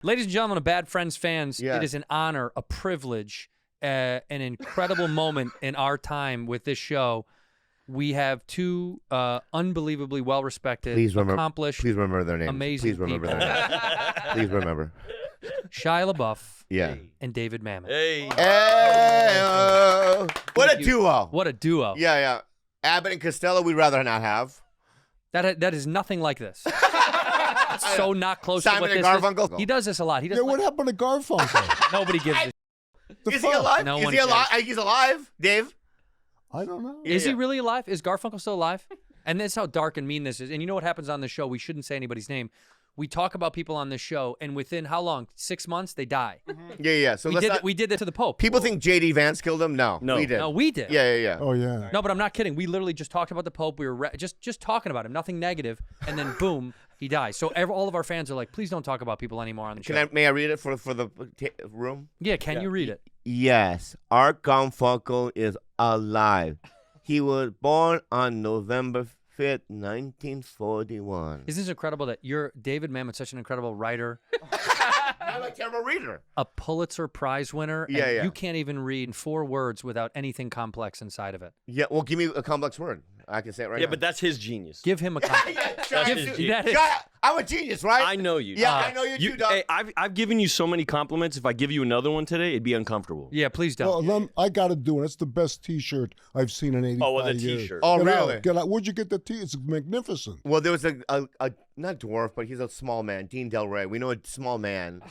Ladies and gentlemen of Bad Friends fans, It is an honor, a privilege, an incredible moment in our time with this show. We have two unbelievably well-respected, accomplished, please remember their names. Amazing Please remember people. their names. Please remember. Shia LaBeouf and David Mamet. Hey. What a duo. What a duo. Yeah. Abbott and Costello, we'd rather not have. That is nothing like this. It's so not close Simon to what and this Garfunkel. is. He does this a lot. He does. Yeah, what happened to Garfunkel? Nobody gives a Is he alive? No is one he alive? cares. He's alive, Dave? I don't know. Is he really alive? Is Garfunkel still alive? And that's how dark and mean this is. And you know what happens on this show? We shouldn't say anybody's name. We talk about people on this show, and within how long? 6 months, they die. Yeah. So we did that to the Pope. People think J.D. Vance killed him. No, we did. No, we did. Yeah. Oh, yeah. No, but I'm not kidding. We literally just talked about the Pope. We were just talking about him, nothing negative, and then boom, he dies. So all of our fans are like, please don't talk about people anymore on the show. May I read it for the room? Yeah, can you read it? Yes, Art Garfunkel is alive. He was born on November 5th, 1941. Isn't it incredible that David Mamet's such an incredible writer? I'm a terrible reader. A Pulitzer Prize winner. Yeah, and yeah. You can't even read 4 words without anything complex inside of it. Yeah, well, give me a complex word. I can say it right now. Yeah, but that's his genius. Give him a complex. I'm a genius, right? I know you. Yeah, I know you too, Doc. Hey, I've given you so many compliments. If I give you another one today, it'd be uncomfortable. Yeah, please don't. Well, I got to do it. It's the best T-shirt I've seen in 85 Oh, well, the years. T-shirt. Oh, Get really? out, get out. Where'd you get the T? It's magnificent. Well, there was a not dwarf, but he's a small man, Dean Del Rey. We know a small man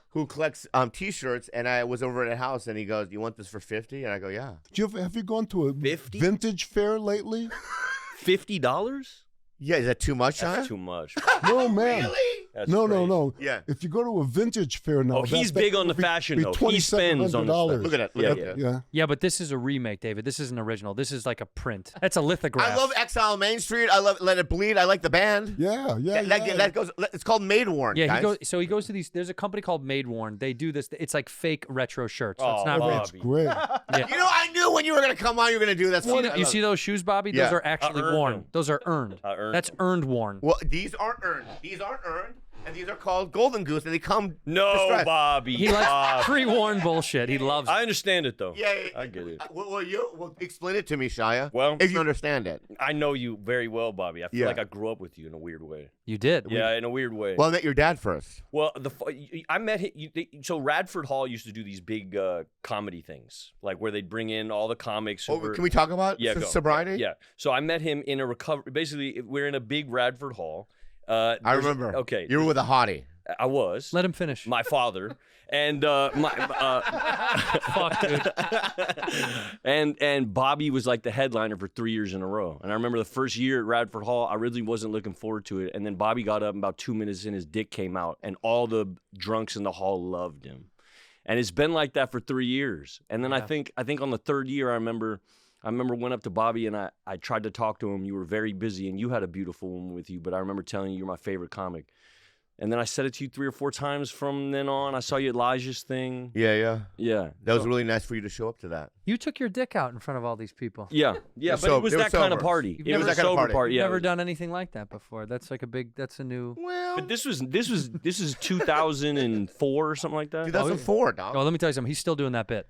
who collects T-shirts, and I was over at a house, and he goes, "You want this for 50?" And I go, "Yeah." Have you gone to a 50? vintage fair lately? $50? Yeah, is that too much, That's huh? too much. No, man. Really? That's No. Yeah. If you go to a vintage fair now, He's big on the fashion, though. He spends on the $2,700. stuff. Look at that. Yeah. Yeah, but this is a remake, David. This isn't original. This is like a print. That's a lithograph. I love Exile Main Street. I love Let It Bleed. I like the band. Yeah. That goes. It's called Made Worn. Yeah, guys. he goes to these. There's a company called Made Worn. They do this. It's like fake retro shirts. So it's not Oh, real. That's great. You know, I knew when you were going to come on, you were going to do that. You see those shoes, Bobby? Yeah. Those are actually earned worn. them. Those are earned. earned That's them. earned worn. Well, these aren't earned. These aren't earned, and these are called Golden Goose, and they come. No, distressed. Bobby. He likes Bobby. pre-worn bullshit. He loves it. I understand it, though. Yeah, I get it. Well, explain it to me, Shia. Well, if you understand it. I know you very well, Bobby. I feel Yeah. like I grew up with you in a weird way. You did. Yeah, in a weird way. Well, I met your dad first. Well, I met him. So Radford Hall used to do these big comedy things, like where they'd bring in all the comics. Oh, can we talk about go. sobriety? Yeah. So I met him in a recovery. Basically, we're in a big Radford Hall. I remember. Okay. You were with a hottie. I was. Let him finish. My father. And Fuck, dude. and Bobby was like the headliner for 3 years in a row. And I remember the first year at Radford Hall, I really wasn't looking forward to it. And then Bobby got up, and about 2 minutes in, his dick came out, and all the drunks in the hall loved him. And it's been like that for 3 years. And then I think on the third year, I remember went up to Bobby, and I tried to talk to him. You were very busy, and you had a beautiful woman with you. But I remember telling you you're my favorite comic. And then I said it to you 3 or 4 times from then on. I saw you at Elijah's thing. Yeah. Yeah. That was really nice for you to show up to that. You took your dick out in front of all these people. Yeah. But sober. it was They were that kind of sober. party. You've It never- was a that kind of sober party. party. You've Yeah. never done anything like that before. That's like that's a new. Well, But this is 2004 or something like that. 2004, dog. Oh, let me tell you something. He's still doing that bit.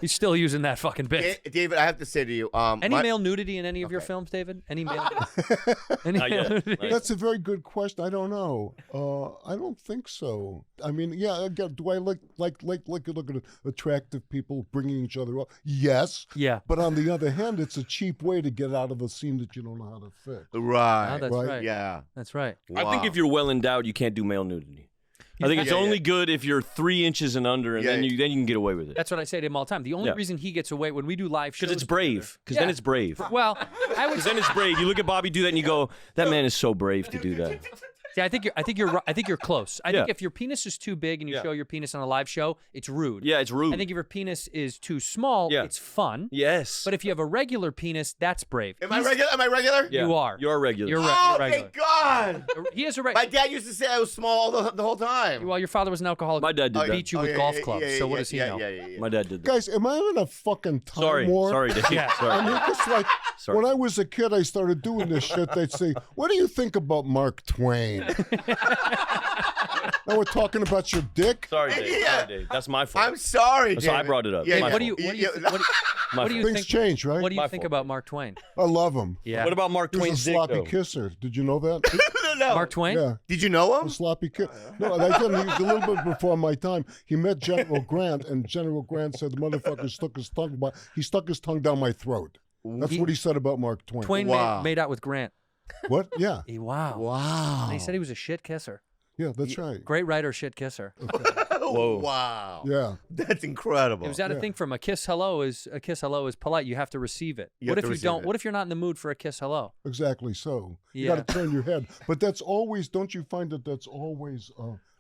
He's still using that fucking bit. David, I have to say to you, Any male nudity in any of your films, David? Any male? Any Not male yet. nudity? That's a very good question. I don't know. I don't think so. I mean, yeah. Again, do I look at attractive people bringing each other up? Yes. Yeah. But on the other hand, it's a cheap way to get out of a scene that you don't know how to fix. Right. Oh, that's right. Yeah. That's right. I think if you're well endowed, you can't do male nudity. I think it's only good if you're 3 inches and under, and then you can get away with it. That's what I say to him all the time. The only reason he gets away when we do live shows Because it's brave. Because then it's brave. Well, I would Because then it's brave. You look at Bobby do that, and you go, "That man is so brave to do that." See, I think you're close. I think Yeah. if your penis is too big and you show your penis on a live show, it's rude. Yeah, it's rude. I think if your penis is too small, it's fun. Yes. But if you have a regular penis, that's brave. Am I regular? Am I regular? Yeah. You are. You're regular. You're Oh, regular. thank God. He has a My regular. dad used to say I was small the whole time. Well, your father was an alcoholic. My dad did that. Beat you with golf clubs. So what does he know? Yeah. My dad did that. Guys, am I in a fucking time Sorry, war? Dave. Yeah. Sorry. I mean, it's like Sorry. when I was a kid, I started doing this shit. They'd say, "What do you think about Mark Twain?" Now we're talking about your dick. Sorry, Dave. Yeah. Sorry, Dave. That's my fault. I'm sorry, So I David. brought it up. Yeah, My What fault. do you My what do you fault. Things think? change, right? What do you My think fault. about Mark Twain? I love him. Yeah. What about Mark He was Twain's a dick, sloppy though? kisser. Did you know that? No. Mark Twain? Yeah. Did you know A him? sloppy kiss. No, I didn't. He was a little bit before my time. He met General Grant, and General Grant said the motherfucker stuck his tongue down my throat. That's what he said about Mark Twain. Twain Wow. made out with Grant. What? Yeah. Wow. Wow. And he said he was a shit kisser. Yeah, that's right. Great writer, shit kisser. Whoa. Wow. Yeah. That's incredible. Was that a thing from a kiss hello is polite. You have to receive it. You What have if to you receive don't? it. What if you're not in the mood for a kiss hello? Exactly so. You Yeah. got to turn your head. But that's always, don't you find that that's always,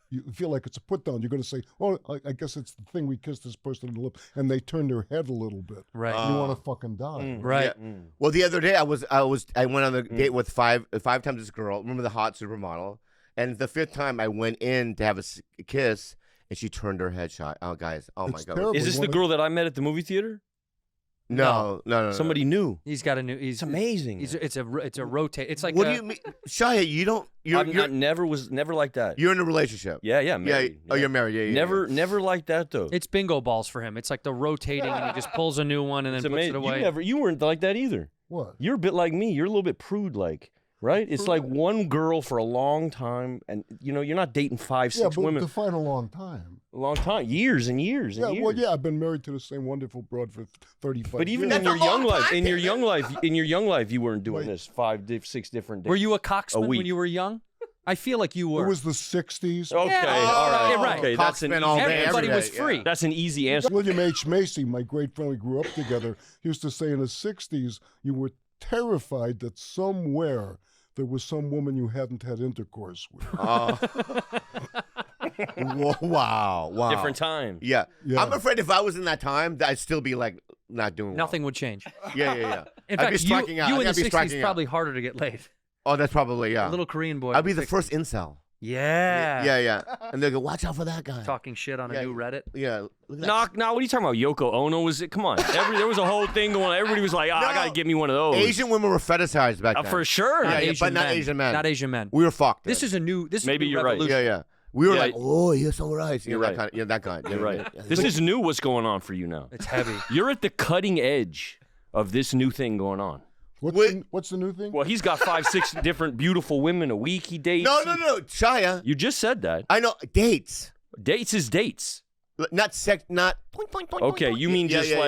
you feel like it's a put down. You're going to say, oh, I guess it's the thing we kissed this person in the lip. And they turn their head a little bit. Right. You want to fucking die. Right. Yeah. Well, the other day I went on a date with five times this girl. Remember the hot supermodel? And the fifth time I went in to have a kiss, and she turned her head shy. Oh, guys. Oh, my It's God. terrible. Is this the girl that I met at the movie theater? No. Somebody new. He's got a new. He's It's amazing. It's a rotate. It's like What do you mean? Shia, you don't. was never like that. You're in a relationship. Yeah, married. Oh, you're married. Yeah. Never like that though. It's bingo balls for him. It's like the rotating, and he just pulls a new one and then It's puts it amazing. away. You weren't like that either. What? You're a bit like me. You're a little bit prude-like, right? It's like one girl for a long time, and you're not dating 5, 6 Yeah, but women define a long time. a long time, years and years and Yeah, years. well, yeah, I've been married to the same wonderful broad for 35 But even years. in your That's a young long life, time, in your young life, you weren't doing Wait. this 6 different days. Were you a coxman when week. you were young? I feel like you were. It was the 60s. Okay, Yeah. all right, Yeah, right. Okay, that's an Coxman all easy day, answer. Everybody every was day, free. yeah. That's an easy answer. William H. Macy, my great friend, we grew up together, he used to say in the 60s, you were terrified that somewhere there was some woman you hadn't had intercourse with. Wow. Different time. Yeah. Yeah. I'm afraid if I was in that time, I'd still be like not doing well. Nothing would change. Yeah. In I'd be fact, striking out. you I'd in the be 60s striking out. probably harder to get laid. Oh, that's probably A little Korean boy. I'd be in the 60s. first incel. Yeah. Yeah. And they go, watch out for that guy. Talking shit on a Yeah. new Reddit. Yeah. Look at that. No, what are you talking about? Yoko Ono was it? Come on, there was a whole thing going on. Everybody was like, I gotta get me one of those. Asian women were fetishized back then. For sure. Not Yeah, Asian but not men. Asian men. Not Asian men. We were fucked. This then. is a new. This is Maybe a new you're right. revolution. Yeah. We were Yeah. like, oh, you're so right. You're right. That kind. You're right. This is new. What's going on for you now? It's heavy. You're at the cutting edge of this new thing going on. What's the new thing? Well, he's got 5, 6 different beautiful women a week he dates. No. Shia. You just said that. I know. Dates. Dates is dates. Not sex. Not. Okay, you mean just yeah.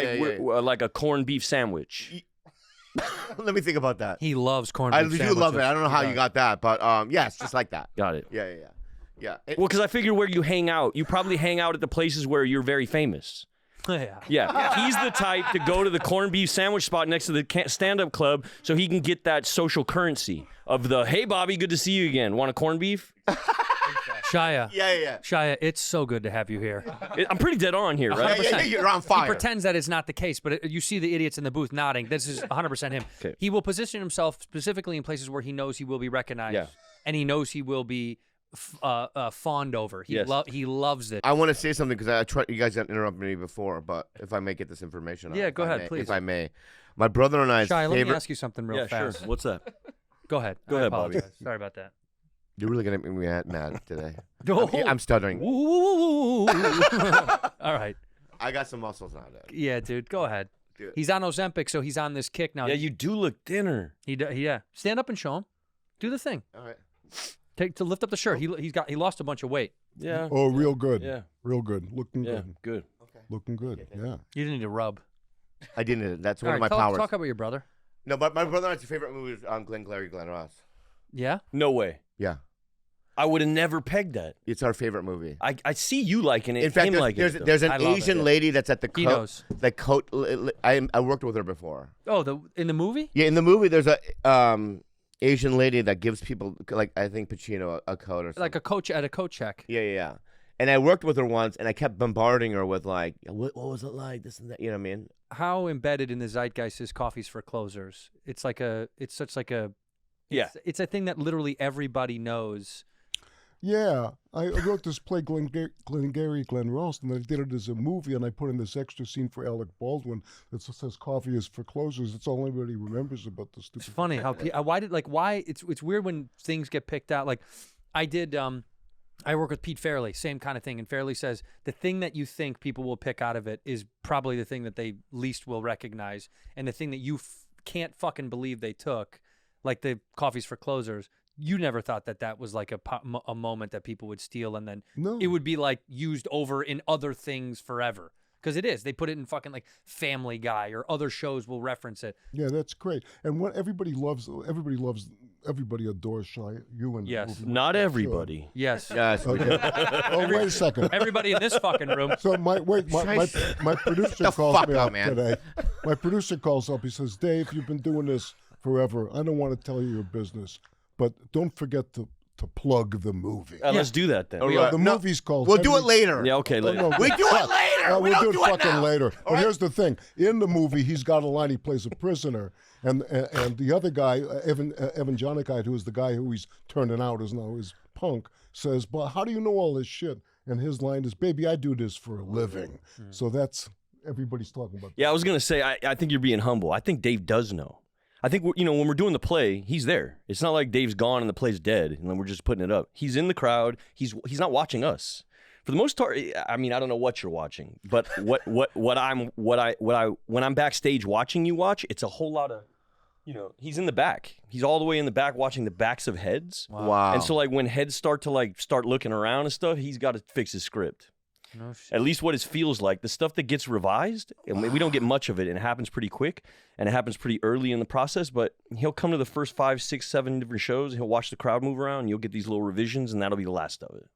like a corned beef sandwich. Let me think about that. He loves corned I beef do love it. sandwiches. I don't know how you got that, but yes, just like that. Got it. Yeah. Well, because I figure where you hang out, you probably hang out at the places where you're very famous. Yeah. Yeah, he's the type to go to the corned beef sandwich spot next to the stand-up club so he can get that social currency of the, hey, Bobby, good to see you again. Want a corned beef? Shia. Yeah. Shia, it's so good to have you here. I'm pretty dead on here, right? Yeah, you're on fire. He pretends that it's not the case, but you see the idiots in the booth nodding. This is 100% him. Okay. He will position himself specifically in places where he knows he will be recognized, Yeah. and he knows he will be fawned over. He Yes. he loves it. I want to say something because I tried. You guys got interrupted me before, but if I may get this information, Yeah, if go I ahead, may, please. If I may, my brother and I's Shia, let favorite. me ask you something real Yeah, sure. fast. What's that? Go ahead. Go I ahead, Bobby. apologize. Sorry about that. You're really gonna make me mad today. Oh. I'm stuttering. All right. I got some muscles now, Dad. Yeah, dude. Go ahead. Dude. He's on Ozempic, so he's on this kick now. Yeah, you do look thinner. Yeah. Stand up and show him. Do the thing. All right. To lift up the shirt. He lost a bunch of weight. Yeah. Oh, real good. Yeah. Real good. Looking Yeah, good. good. Looking good. Yeah. You didn't need to rub. I didn't. That's one All of right, my powers. talk about your brother. No, but my brother and I's favorite movie is Glengarry Glen Ross. Yeah. No way. Yeah, I would have never pegged that. it's our favorite movie. I see you liking it. In fact, him liking there's it, though. there's an I love it, Asian yeah. lady that's at the He coat. knows. The coat. I worked with her before. Oh, in the movie? Yeah, in the movie, there's a Asian lady that gives people, like, I think Pacino a coat or something. Like a coach at a coat check. Yeah. And I worked with her once, and I kept bombarding her with like, what was it like, this and that, you know what I mean? How embedded in the zeitgeist is Coffees for Closers? It's such like a Yeah. It's a thing that literally everybody knows. Yeah, I wrote this play, Glengarry Glen Ross, and I did it as a movie, and I put in this extra scene for Alec Baldwin that says "Coffee is for closers." It's all anybody remembers about the stupid. It's funny how why it's weird when things get picked out. Like I did. I work with Pete Fairley, same kind of thing. And Fairley says the thing that you think people will pick out of it is probably the thing that they least will recognize, and the thing that you can't fucking believe they took, like the coffees for closers. You never thought that was like a moment that people would steal, and then it would be like used over in other things forever. Because it is. They put it in fucking like Family Guy or other shows will reference it. Yeah, that's great. And what everybody adores Shia. You and yes, not everybody. Sure. Yes, yes. Okay. Oh, wait a second. Everybody in this fucking room. So my producer calls me up today. My producer calls up. He says, "Dave, you've been doing this forever. I don't want to tell you your business, but don't forget to plug the movie." Let's do that then. The movie's called. We'll do it later. Yeah, okay. Later. We do it later. We'll do it fucking now. later. But here's the thing: in the movie, he's got a line. He plays a prisoner, and the other guy, Evan Jonikite, who is the guy who he's turning out is now his punk, says, "But how do you know all this shit?" And his line is, "Baby, I do this for a living." So that's everybody's talking about. Yeah, I was gonna say, I think you're being humble. I think Dave does know. I think, when we're doing the play, he's there. It's not like Dave's gone and the play's dead, and then we're just putting it up. He's in the crowd. He's not watching us. For the most part, I mean, I don't know what you're watching, but when I'm backstage watching you watch, it's a whole lot of, he's in the back. He's all the way in the back watching the backs of heads. Wow. And so like when heads start looking around and stuff, he's got to fix his script. No shit. At least what it feels like. The stuff that gets revised, and we don't get much of it, and it happens pretty quick, and it happens pretty early in the process, but he'll come to the first 5, 6, 7 different shows, and he'll watch the crowd move around, and you'll get these little revisions, and that'll be the last of it.